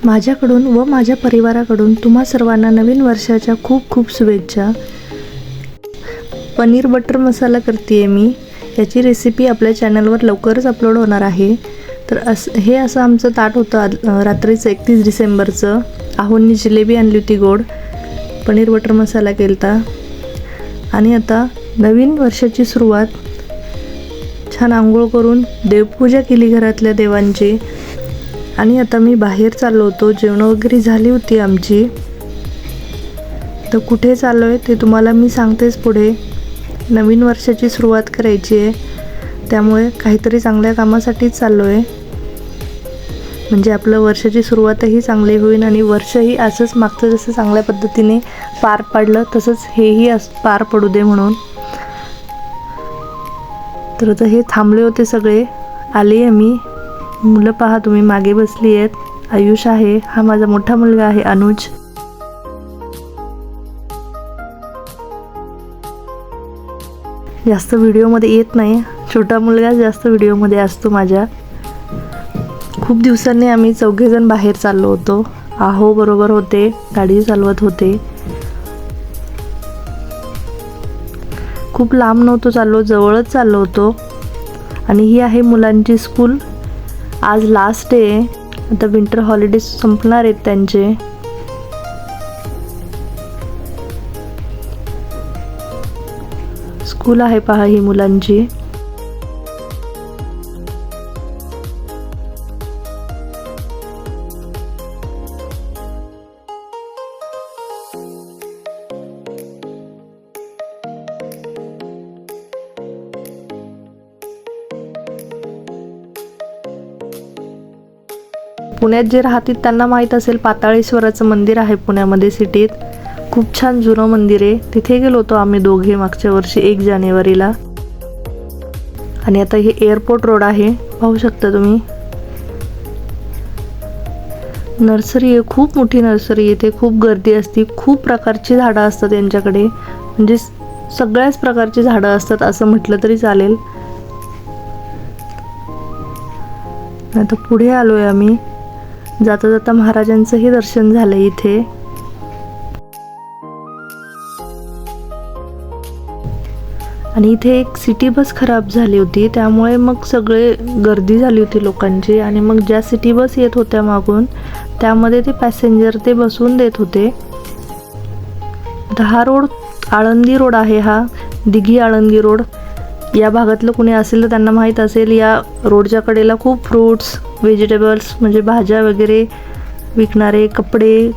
माझ्याकडून व माझ्या परिवाराकडून तुम्हा सर्वांना नवीन वर्षाच्या खूप खूप शुभेच्छा। पनीर बटर मसाला करते मी। याची रेसिपी आपल्या चॅनलवर लवकरच अपलोड होणार आहे। तर हे असं आमचं ताट होतं रात्रीचं 31 डिसेंबरचं। आहोंनी जिलेबी आणली होती गोड, पनीर बटर मसाला केलता आणि आता नवीन वर्षाची सुरुवात। छान आंघोळ करून देवपूजा केली घरातल्या देवांची आणि आता मी बाहेर चाललो होतो। जेवण वगैरे झाली होती आमची। तर कुठे चाललोय ते तुम्हाला मी सांगतेच पुढे। नवीन वर्षाची सुरुवात करायची आहे, त्यामुळे काहीतरी चांगल्या कामासाठीच चाललोय, म्हणजे आपलं वर्षाची सुरुवातही चांगली होईल आणि वर्षही असंच मागचं जसं चांगल्या पद्धतीने पार पडलं तसंच हेही पार पडू दे म्हणून। तर आता हे थांबले होते सगळे, आले मी। मुलं पहा तुम्ही मागे बसली आहेत। आयुष आहे, हा माझा मोठा मुलगा आहे अनुज। जास्त व्हिडिओमध्ये येत नाही, छोटा मुलगा जास्त व्हिडिओमध्ये असतो माझ्या। खूप दिवसांनी आम्ही चौघेजण बाहेर चाललो होतो। आहो बरोबर होते, गाडी चालवत होते। खूप लांब नव्हतो चाललो, जवळच चाललो होतो। आणि ही आहे मुलांची स्कूल। आज लास्ट डे आहे, आता विंटर हॉलिडेज संपणार आहेत त्यांचे। स्कूल आहे पहा ही मुलांची। पुण्यात जे राहतील त्यांना माहीत असेल, पाताळेश्वराचं मंदिर आहे पुण्यामध्ये सिटीत। खूप छान जुनं मंदिर आहे। तिथे गेलो होतो आम्ही दोघे मागच्या वर्षी 1 जानेवारीला। आणि आता हे एअरपोर्ट रोड आहे, पाहू शकता तुम्ही। नर्सरी आहे, खूप मोठी नर्सरी आहे। इथे खूप गर्दी असते, खूप प्रकारची झाडं असतात यांच्याकडे, म्हणजे सगळ्याच प्रकारची झाडं असतात असं म्हटलं तरी चालेल। आता पुढे आलोय आम्ही। जाता जाता महाराजांचंही दर्शन झालं इथे। आणि इथे एक सिटी बस खराब झाली होती, त्यामुळे मग सगळे गर्दी झाली होती लोकांची। आणि मग ज्या सिटी बस येत होत्या मागून, त्यामध्ये ते पॅसेंजर ते बसवून देत होते। हा रोड आळंदी रोड आहे, हा दिघी आळंदी रोड। या भागातलं कुणी असेल तर त्यांना माहीत असेल, या रोडच्या कडेला खूप फ्रूट्स, व्हेजिटेबल्स म्हणजे भाज्या वगैरे विकणारे, कपडे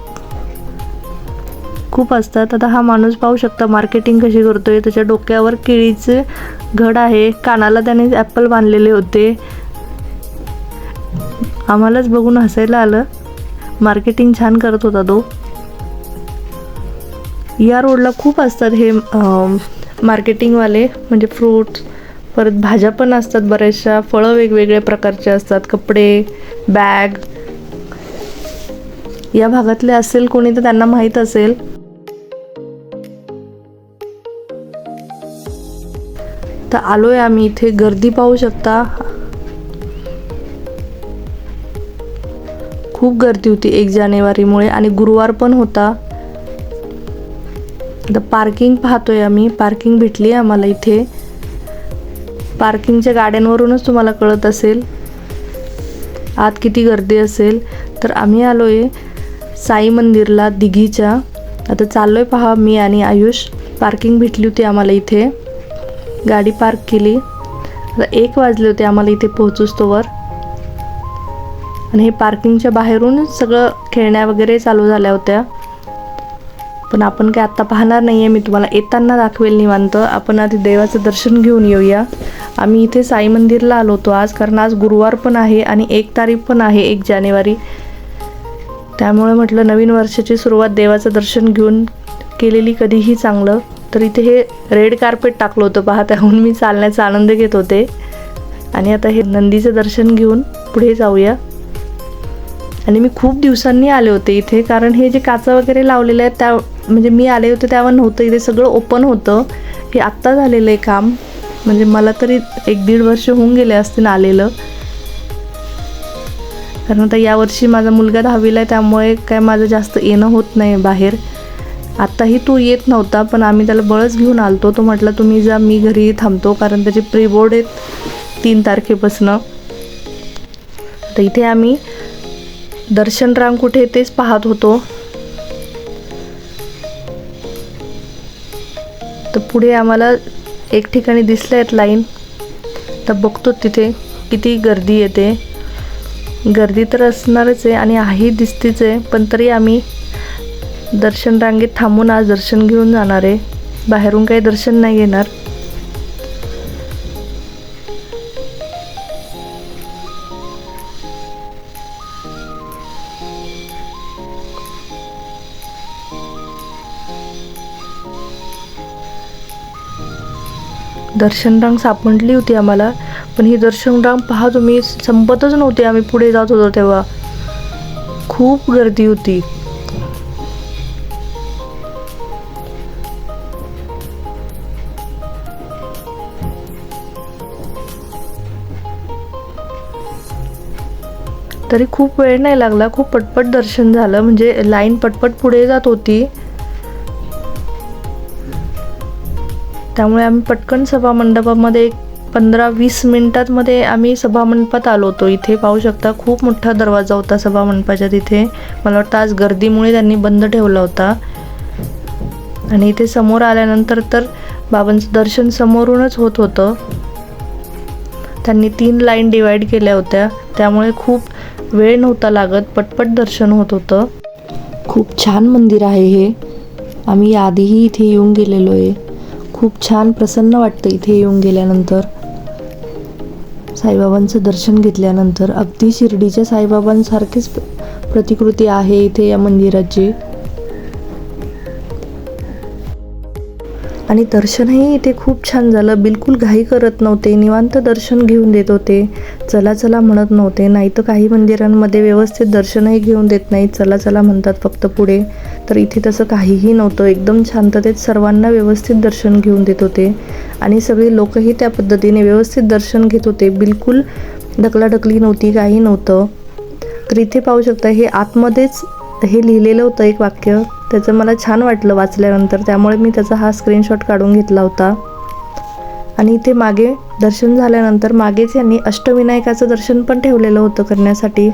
खूप असतात। आता हा माणूस पाहू शकता मार्केटिंग कशी करतोय। त्याच्या डोक्यावर केळीचे घड आहे, कानाला त्याने ॲपल बांधलेले होते। आम्हालाच बघून हसायला आलं, मार्केटिंग छान करत होता तो। या रोडला खूप असतात हे मार्केटिंगवाले, म्हणजे फ्रूट्स, परत भाज्या पण असतात बऱ्याचशा, फळं वेगवेगळ्या प्रकारचे असतात, कपडे, बॅग। या भागातले असेल कोणी तर त्यांना माहीत असेल। तर आलोय आम्ही इथे, गर्दी पाहू शकता, खूप गर्दी होती 1 जानेवारीमुळे आणि गुरुवार पण होता। आता पार्किंग पाहतोय आम्ही, पार्किंग भेटली आम्हाला इथे। पार्किंगच्या गाड्यांवरूनच तुम्हाला कळत असेल आत किती गर्दी असेल। तर आम्ही आलोय साई मंदिरला दिघीच्या। आता चाललोय पहा मी आणि आयुष। पार्किंग भेटली होती आम्हाला इथे, गाडी पार्क केली। आता 1 वाजले होते आम्हाला इथे पोहोचूस्तोवर। आणि हे पार्किंगच्या बाहेरूनच सगळं खेळण्या वगैरे चालू झाल्या होत्या, पण आपण काय आत्ता पाहणार नाही आहे। मी तुम्हाला येताना दाखवेल निवांत। आपण आधी देवाचं दर्शन घेऊन येऊया। आम्ही इथे साई मंदिरला आलो होतो आज, कारण आज गुरुवार पण आहे आणि 1 तारीख पण आहे 1 जानेवारी। त्यामुळे म्हटलं नवीन वर्षाची सुरुवात देवाचं दर्शन घेऊन केलेली कधीही चांगलं। तर इथे हे रेड कार्पेट टाकलं होतं पहा, त्याहून मी चालण्याचा आनंद घेत होते। आणि आता हे नंदीचं दर्शन घेऊन पुढे जाऊया। आणि मी खूप दिवसांनी आले होते इथे, कारण हे जे काचा वगैरे लावलेले आहेत त्या, म्हणजे मी आले होते तेव्हा नव्हतं, इथे सगळं ओपन होतं। हे आत्ता झालेलं आहे काम, म्हणजे मला तरी 1-1.5 वर्ष होऊन गेले असतील आलेलं। कारण आता यावर्षी माझा मुलगा 10वीला आहे, त्यामुळे काय माझं जास्त येणं होत नाही बाहेर. आत्ताही तो येत नव्हता, पण आम्ही त्याला बळच घेऊन आलतो. तो म्हटला तुम्ही जा, मी घरी थांबतो, कारण त्याचे प्री बोर्ड आहेत 3 तारखेपासनं. तर इथे आम्ही दर्शन रांग कुठे तेच पाहत होतो. तर पुढे आम्हाला एक ठिकाणी दिसले आहेत लाईन. तर बघतो तिथे किती गर्दी येते. गर्दी तर असणारच आहे आणि आहे दिसतीच आहे, पण तरी आम्ही दर्शन रांगेत थांबून आज दर्शन घेऊन जाणार आहे. बाहेरून काही दर्शन नाही घेणार. दर्शन रांग सापडली होती आम्हाला, पण ही दर्शन रांग पहा तुम्ही, संपतच नव्हती. आम्ही पुढे जात होतो तेव्हा खूप गर्दी होती. तरी खूप वेळ नाही लागला, खूप पटपट दर्शन झालं. म्हणजे लाईन पटपट पुढे जात होती, त्यामुळे आम्ही पटकन सभामंडपामध्ये 15-20 मिनिटांमध्ये आम्ही सभामंडपात आलो होतो. इथे पाहू शकता खूप मोठा दरवाजा होता सभामंडपाच्या तिथे. मला वाटतं आज गर्दीमुळे त्यांनी बंद ठेवला होता. आणि इथे समोर आल्यानंतर तर बाबांचं दर्शन समोरूनच होत होतं. त्यांनी 3 लाईन डिवाईड केल्या होत्या, त्यामुळे खूप वेळ नव्हता लागत, पटपट दर्शन होत होतं. खूप छान मंदिर आहे हे. आम्ही याआधीही इथे येऊन गेलेलो आहे. खूप छान प्रसन्न वाटतं इथे येऊन गेल्यानंतर. साईबाबांचं दर्शन घेतल्यानंतर अगदी शिर्डीच्या साईबाबांसारखीच प्रतिकृती आहे इथे या मंदिराची. आणि दर्शनही इथे खूप छान झालं. बिलकुल घाई करत नव्हते, निवांत दर्शन घेऊन देत होते. चला चला म्हणत नव्हते. नाही तर काही मंदिरांमध्ये व्यवस्थित दर्शनही घेऊन देत नाहीत, चला चला म्हणतात फक्त पुढे. तर इथे तसं काहीही नव्हतं. एकदम शांततेत सर्वांना व्यवस्थित दर्शन घेऊन देत होते. आणि सगळे लोकही त्या पद्धतीने व्यवस्थित दर्शन घेत होते. बिलकुल ढकलाढकली नव्हती, काही नव्हतं. तर इथे पाहू शकता हे आतमध्येच हे लिहिलेलं होतं एक वाक्य. त्याचं मला छान वाटलं वाचल्यानंतर, त्यामुळे मी त्याचा हा स्क्रीनशॉट काढून घेतला होता. आणि इथे मागे दर्शन झाल्यानंतर मागेच यांनी अष्टविनायकाचं दर्शन पण ठेवलेलं होतं करण्यासाठी.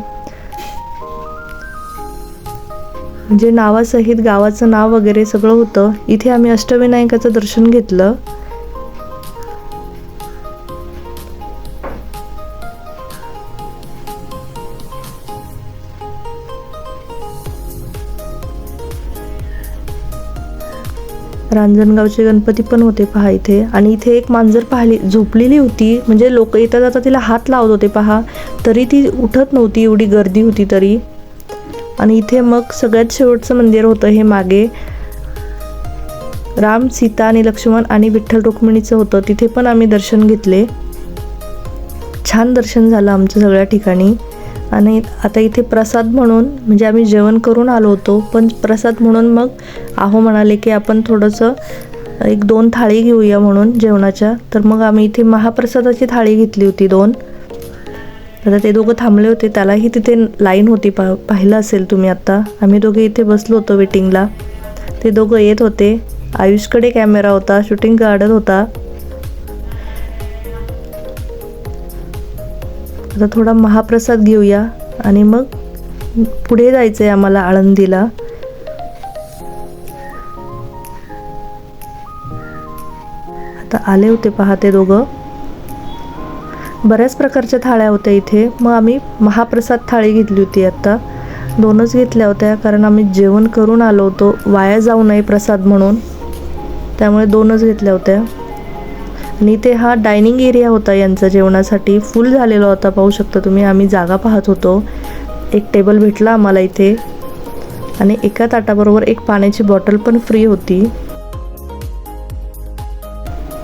म्हणजे नावासहित गावाचं नाव वगैरे सगळं होतं. इथे आम्ही अष्टविनायकाचं दर्शन घेतलं. रांजणगावचे गणपती पण होते पहा इथे. आणि इथे एक मांजर पाहिली झोपलेली होती. म्हणजे लोक येता जाता तिला हात लावत होते पहा, तरी ती उठत नव्हती, एवढी गर्दी होती तरी. आणि इथे मग सगळ्यात शेवटचं मंदिर होतं हे मागे. राम, सीता आणि लक्ष्मण आणि विठ्ठल रुक्मिणीचं होतं. तिथे पण आम्ही दर्शन घेतले. छान दर्शन झालं आमचं सगळ्या ठिकाणी. आणि आता इथे प्रसाद म्हणून, म्हणजे आम्ही जेवण करून आलो होतो, पण प्रसाद म्हणून मग आहो म्हणाले की आपण थोडंसं 1-2 थाळी घेऊया म्हणून जेवणाच्या. तर मग आम्ही इथे महाप्रसादाची थाळी घेतली होती 2. आता ते दोघं थांबले होते, त्यालाही तिथे लाईन होती, पाहिलं असेल तुम्ही आत्ता. आम्ही दोघे इथे बसलो होतो वेटिंगला. ते दोघं येत होते. आयुषकडे कॅमेरा होता, शूटिंग काढत होता. आता थोडा महाप्रसाद घेऊया आणि मग पुढे जायचं आहे आम्हाला आळंदीला. आता आले होते पहा ते दोघं. बऱ्याच प्रकारच्या थाळ्या होत्या इथे. मग आम्ही महाप्रसाद थाळी घेतली होती. आत्ता 2च घेतल्या होत्या, कारण आम्ही जेवण करून आलो होतो, वाया जाऊ नये प्रसाद म्हणून, त्यामुळे 2च घेतल्या होत्या. आणि इथे हा डायनिंग एरिया होता यांचा जेवणासाठी. फुल झालेला होता, पाहू शकता तुम्ही. आम्ही जागा पाहत होतो. एक टेबल भेटला आम्हाला इथे आणि एका ताटाबरोबर एक पाण्याची बॉटल पण फ्री होती.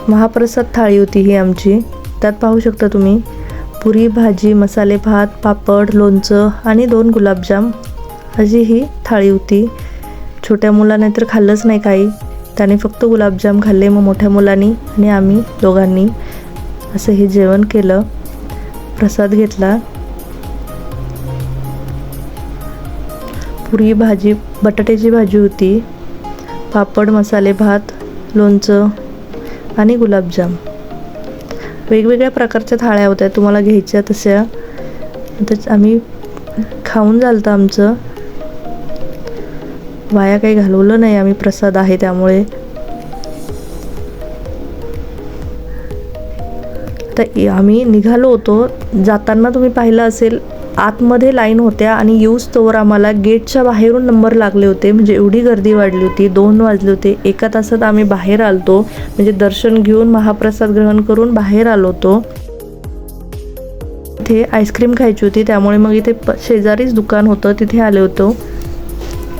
महाप्रसाद थाळी होती ही आमची. त्यात पाहू शकता तुम्ही पुरी, भाजी, मसाले भात, पापड, लोणचं आणि 2 गुलाबजाम अशी ही थाळी होती. छोट्या मुलाने तर खाल्लंच नाही काही, त्याने फक्त गुलाबजाम खाल्ले. मग मोठ्या मुलांनी आणि आम्ही दोघांनी असं हे जेवण केलं, प्रसाद घेतला. पुरी भाजी, बटाट्याची भाजी होती, पापड, मसाले भात, लोणचं आणि गुलाबजाम. वेगवेगळ्या प्रकारच्या थाळ्या होत्या, तुम्हाला घ्यायच्या तशा. तर आम्ही खाऊन झालं आमचं, वाया काही घालवलं नाही आम्ही, प्रसाद आहे त्यामुळे. तर आम्ही निघालो होतो. जाताना तुम्ही पाहिलं असेल आतमध्ये लाईन होत्या आणि येऊस्तोवर आम्हाला गेटच्या बाहेरून नंबर लागले होते. म्हणजे एवढी गर्दी वाढली होती. 2 वाजले होते. 1 तासात आम्ही बाहेर आलतो, म्हणजे दर्शन घेऊन महाप्रसाद ग्रहण करून बाहेर आलो होतो. इथे आईस्क्रीम खायची होती, त्यामुळे मग इथे शेजारीच दुकान होतं, तिथे आले होतो.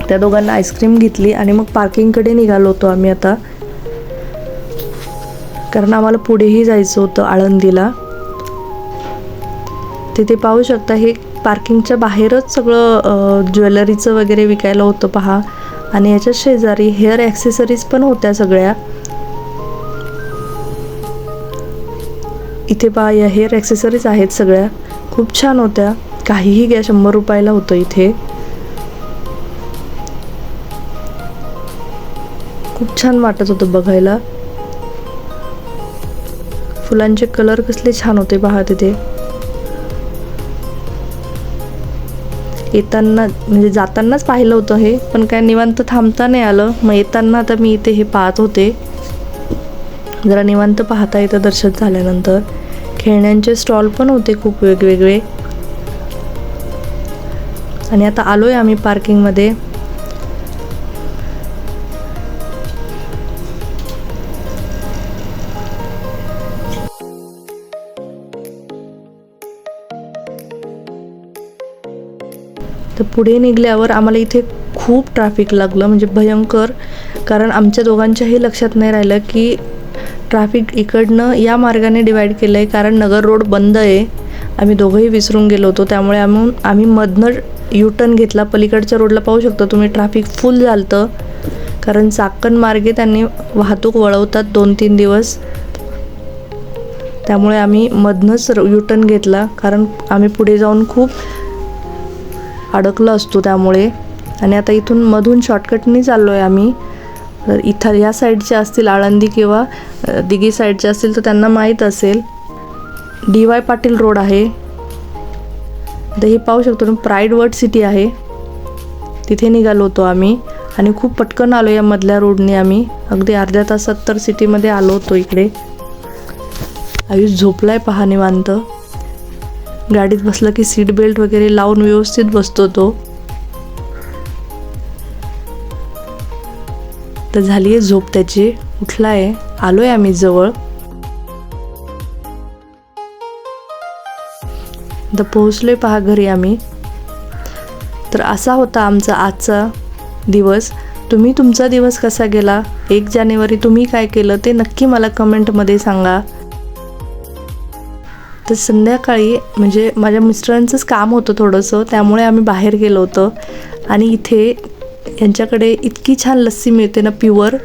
त्या दोघांना आईस्क्रीम घेतली आणि मग पार्किंगकडे निघालो होतो आम्ही आता, कारण आम्हाला पुढेही जायचं होतं आळंदीला. तिथे पाहू शकता, हे पार्किंगच्या बाहेरच सगळं ज्वेलरीचं वगैरे विकायला होतं पहा. आणि याच्या शेजारी हेअर ॲक्सेसरीज पण होत्या सगळ्या. इथे पहा, या हेअर ॲक्सेसरीज आहेत सगळ्या, खूप छान होत्या. काहीही घ्या, 100 रुपयाला होतं इथे. खूप छान वाटत होतं बघायला. फुलांचे कलर कसले छान होते पहा तिथे. येताना म्हणजे जातानाच पाहिलं होतं हे, पण काय निवांत थांबता नाही आलं. मग येताना आता मी इथे हे पाहत होते, जरा निवांत पाहता येतं दर्शन झाल्यानंतर. खेळण्यांचे स्टॉल पण होते खूप वेगवेगळे. आणि आता आलोय आम्ही पार्किंगमध्ये. तर पुढे निघाल्यावर आम्हाला इथे खूप ट्रॅफिक लागलं, म्हणजे भयंकर. कारण आमच्या दोघांच्याही लक्षात नाही राहिलं की ट्रॅफिक इकडनं या मार्गाने डिवाईड केलं आहे, कारण नगर रोड बंद आहे. आम्ही दोघंही विसरून गेलो होतो, त्यामुळे आम्ही मधनं U-टर्न घेतला. पलीकडच्या रोडला पाहू शकता तुम्ही, ट्रॅफिक फुल झालं, कारण चाकण मार्गे त्यांनी वाहतूक वळवतात 2-3 दिवस. त्यामुळे आम्ही मधनंच U-टर्न घेतला, कारण आम्ही पुढे जाऊन खूप अडकलो असतो त्यामुळे. आणि आता इथून मधून शॉर्टकटनी चाललो आहे आम्ही. तर इथं या साईडचे असतील आळंदी किंवा दिघी साईडचे असतील तर त्यांना माहीत असेल, DY पाटील रोड आहे. तर हे पाहू शकतो, प्राईड वर्ल्ड सिटी आहे, तिथे निघालो होतो आम्ही. आणि खूप पटकन आलो या मधल्या रोडने आम्ही. अगदी अर्ध्या तासात तर सिटीमध्ये आलो होतो इकडे. आयुष झोपलाय पहा निवांत. गाडीत बसलं की सीट बेल्ट वगैरे लावून व्यवस्थित बसतो तो. तर झाली आहे झोप त्याची, उठलाय. आलोय आम्ही जवळ. तर पोहोचलोय पहा घरी आम्ही. तर असा होता आमचा आजचा दिवस. तुम्ही तुमचा दिवस कसा गेला, 1 जानेवारी तुम्ही काय केलं ते नक्की मला कमेंटमध्ये सांगा. तर संध्याकाळी म्हणजे माझ्या मिस्टरांचंच काम होतं थोडंसं, त्यामुळे आम्ही बाहेर गेलो होतो. आणि इथे यांच्याकडे इतकी छान लस्सी मिळते ना, प्युअर,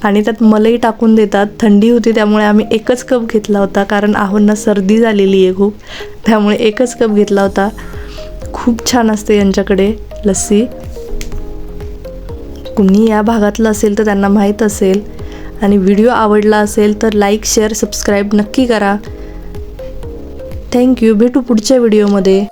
आणि त्यात मलई टाकून देतात. थंडी होती त्यामुळे आम्ही 1च कप घेतला होता, कारण आहोंना सर्दी झालेली आहे खूप, त्यामुळे 1च कप घेतला होता. खूप छान असते यांच्याकडे लस्सी. कुणी या भागातलं असेल तर त्यांना माहीत असेल. आणि व्हिडिओ आवडला असेल तर लाईक, शेअर, सबस्क्राईब नक्की करा. थँक्यू. भेटू पुढच्या व्हिडिओमध्ये.